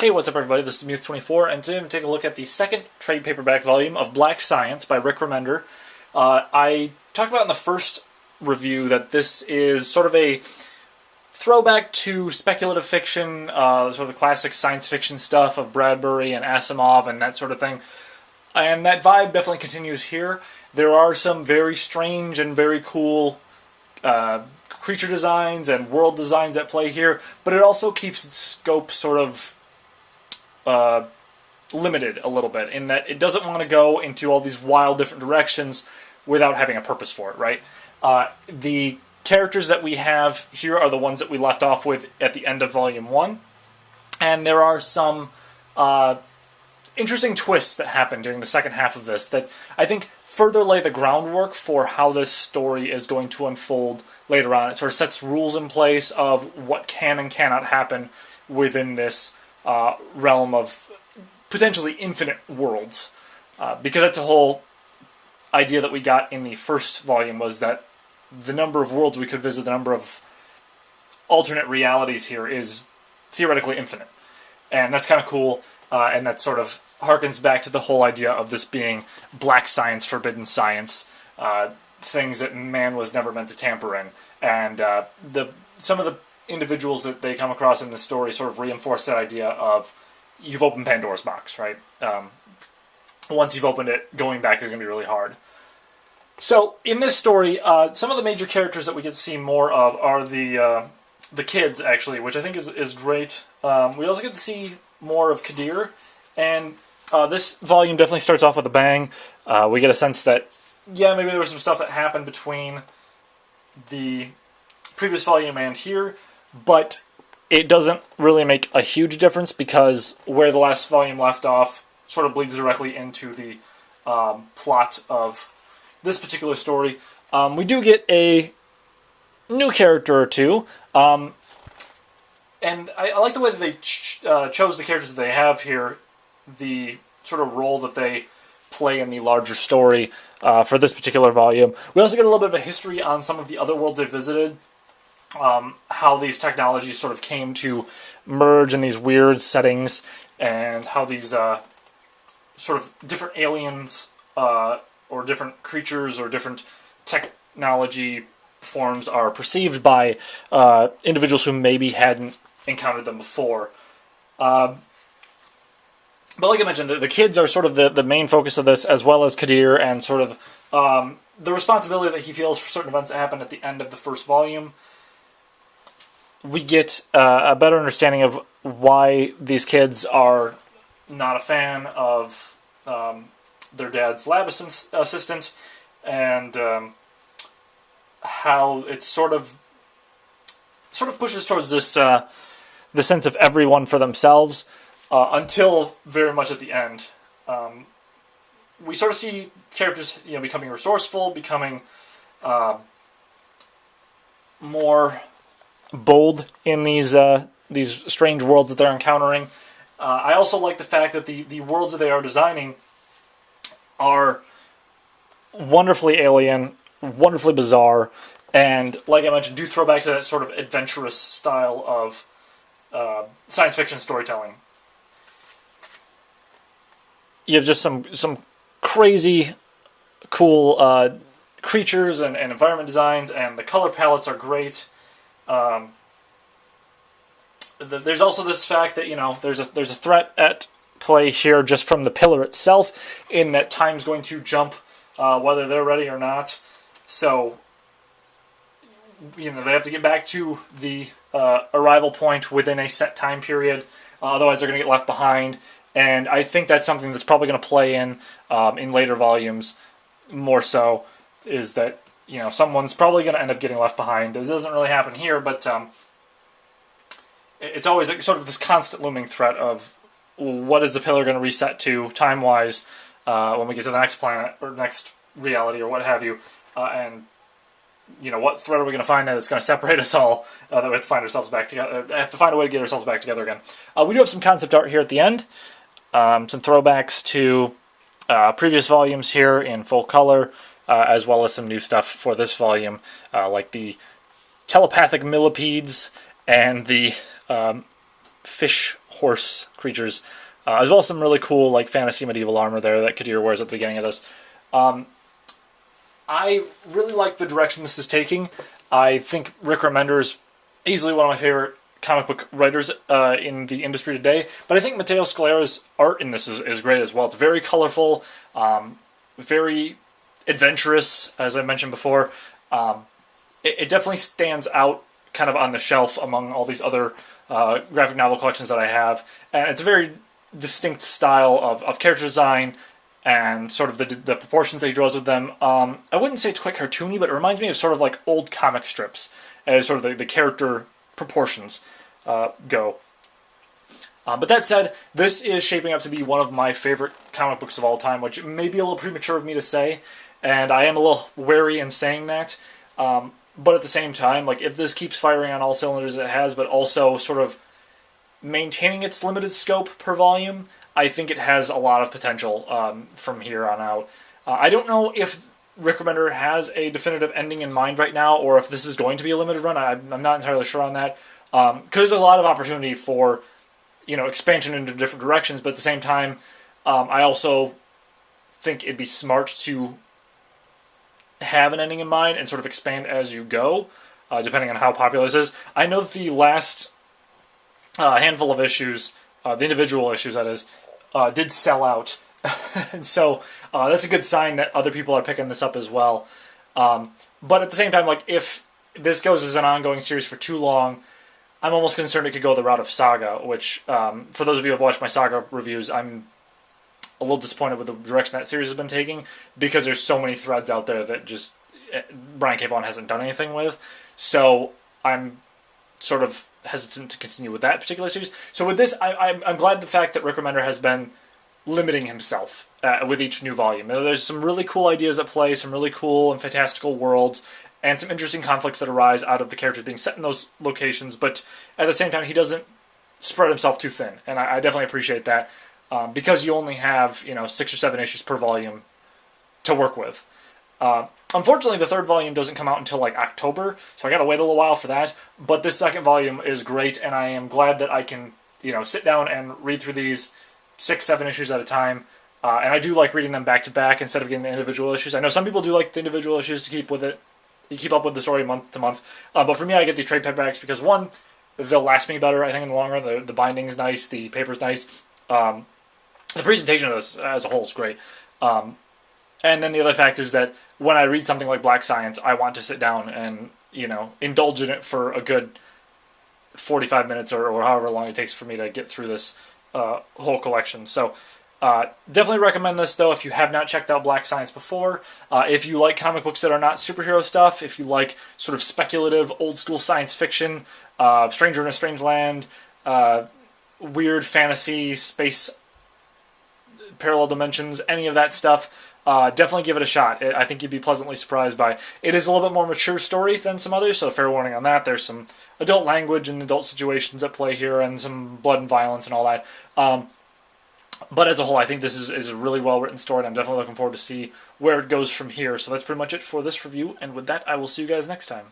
Hey, what's up everybody, this is Muth24, and today I'm going to take a look at the second trade paperback volume of Black Science by Remender. I talked about in the first review that this is sort of a throwback to speculative fiction, sort of the classic science fiction stuff of Bradbury and Asimov and that sort of thing. And that vibe definitely continues here. There are some very strange and very cool creature designs and world designs at play here, but it also keeps its scope sort of limited a little bit, in that it doesn't want to go into all these wild different directions without having a purpose for it, right? The characters that we have here are the ones that we left off with at the end of Volume 1, and there are some interesting twists that happen during the second half of this that I think further lay the groundwork for how this story is going to unfold later on. It sort of sets rules in place of what can and cannot happen within this realm of potentially infinite worlds. Because that's a whole idea that we got in the first volume, was that the number of worlds we could visit, the number of alternate realities here is theoretically infinite. And that's kind of cool, and that sort of harkens back to the whole idea of this being black science, forbidden science, things that man was never meant to tamper in. And some of the individuals that they come across in the story sort of reinforce that idea of, you've opened Pandora's box, right? Once you've opened it, going back is going to be really hard. So, in this story, some of the major characters that we get to see more of are the kids, actually, which I think is great. We also get to see more of Kadir, and this volume definitely starts off with a bang. We get a sense that, yeah, maybe there was some stuff that happened between the previous volume and here, but it doesn't really make a huge difference, because where the last volume left off sort of bleeds directly into the plot of this particular story. We do get a new character or two, and I like the way that they chose the characters that they have here, the sort of role that they play in the larger story for this particular volume. We also get a little bit of a history on some of the other worlds they visited, how these technologies sort of came to merge in these weird settings, and how these sort of different aliens or different creatures or different technology forms are perceived by individuals who maybe hadn't encountered them before. But like I mentioned, the kids are sort of the main focus of this, as well as Kadir, and sort of the responsibility that he feels for certain events that happen at the end of the first volume. We get a better understanding of why these kids are not a fan of their dad's lab assistant, and how it sort of pushes towards this the sense of everyone for themselves, until very much at the end. We sort of see characters, becoming resourceful, becoming more bold in these strange worlds that they're encountering. I also like the fact that the worlds that they are designing are wonderfully alien, wonderfully bizarre, and, like I mentioned, do throw back to that sort of adventurous style of science fiction storytelling. You have just some crazy cool creatures and environment designs, and the color palettes are great. There's also this fact that, there's a threat at play here just from the pillar itself, in that time's going to jump whether they're ready or not. So, they have to get back to the arrival point within a set time period, otherwise they're going to get left behind. And I think that's something that's probably going to play in later volumes more so, is that, someone's probably going to end up getting left behind. It doesn't really happen here, but it's always sort of this constant looming threat of, what is the pillar going to reset to time-wise when we get to the next planet or next reality or what have you, and what threat are we going to find that's going to separate us all, that we have to find ourselves back together, have to find a way to get ourselves back together again. We do have some concept art here at the end, some throwbacks to previous volumes here in full color, as well as some new stuff for this volume, like the telepathic millipedes and the fish horse creatures, as well as some really cool like fantasy medieval armor there that Kadir wears at the beginning of this. I really like the direction this is taking. I think Rick Remender is easily one of my favorite comic book writers in the industry today, but I think Matteo Scalera's art in this is great as well. It's very colorful, very adventurous, as I mentioned before. It definitely stands out kind of on the shelf among all these other graphic novel collections that I have, and it's a very distinct style of character design and sort of the proportions that he draws with them. I wouldn't say it's quite cartoony, but it reminds me of sort of like old comic strips as sort of the character proportions go. But that said, this is shaping up to be one of my favorite comic books of all time, which may be a little premature of me to say, and I am a little wary in saying that. But at the same time, like if this keeps firing on all cylinders it has, but also sort of maintaining its limited scope per volume, I think it has a lot of potential from here on out. I don't know if Rick Remender has a definitive ending in mind right now, or if this is going to be a limited run. I'm not entirely sure on that. Because there's a lot of opportunity for, expansion into different directions, but at the same time, I also think it'd be smart to have an ending in mind and sort of expand as you go, depending on how popular this is. I know that the last handful of issues, the individual issues that is, did sell out. And so that's a good sign that other people are picking this up as well. But at the same time, like if this goes as an ongoing series for too long, I'm almost concerned it could go the route of Saga, which, for those of you who have watched my Saga reviews, I'm a little disappointed with the direction that series has been taking, because there's so many threads out there that just Brian K. Vaughan hasn't done anything with. So I'm sort of hesitant to continue with that particular series. So with this, I'm glad the fact that Rick Remender has been limiting himself with each new volume. There's some really cool ideas at play, some really cool and fantastical worlds, and some interesting conflicts that arise out of the characters being set in those locations, but at the same time, he doesn't spread himself too thin, and I definitely appreciate that, because you only have 6 or 7 issues per volume to work with. Unfortunately, the third volume doesn't come out until like October, so I gotta wait a little while for that, but this second volume is great, and I am glad that I can sit down and read through these 6, 7 issues at a time. And I do like reading them back to back instead of getting the individual issues. I know some people do like the individual issues to keep up with the story month to month. But for me, I get these trade paperbacks because, one, they'll last me better, I think, in the long run. The binding's nice, the paper's nice. The presentation of this as a whole is great. And then the other fact is that when I read something like Black Science, I want to sit down and, indulge in it for a good 45 minutes or however long it takes for me to get through this whole collection. So definitely recommend this, though, if you have not checked out Black Science before. If you like comic books that are not superhero stuff, if you like sort of speculative, old-school science fiction, Stranger in a Strange Land, weird fantasy, space, parallel dimensions, any of that stuff, definitely give it a shot. I think you'd be pleasantly surprised by it. It is a little bit more mature story than some others, so fair warning on that. There's some adult language and adult situations at play here, and some blood and violence and all that. But as a whole, I think this is a really well-written story, and I'm definitely looking forward to see where it goes from here. So that's pretty much it for this review, and with that, I will see you guys next time.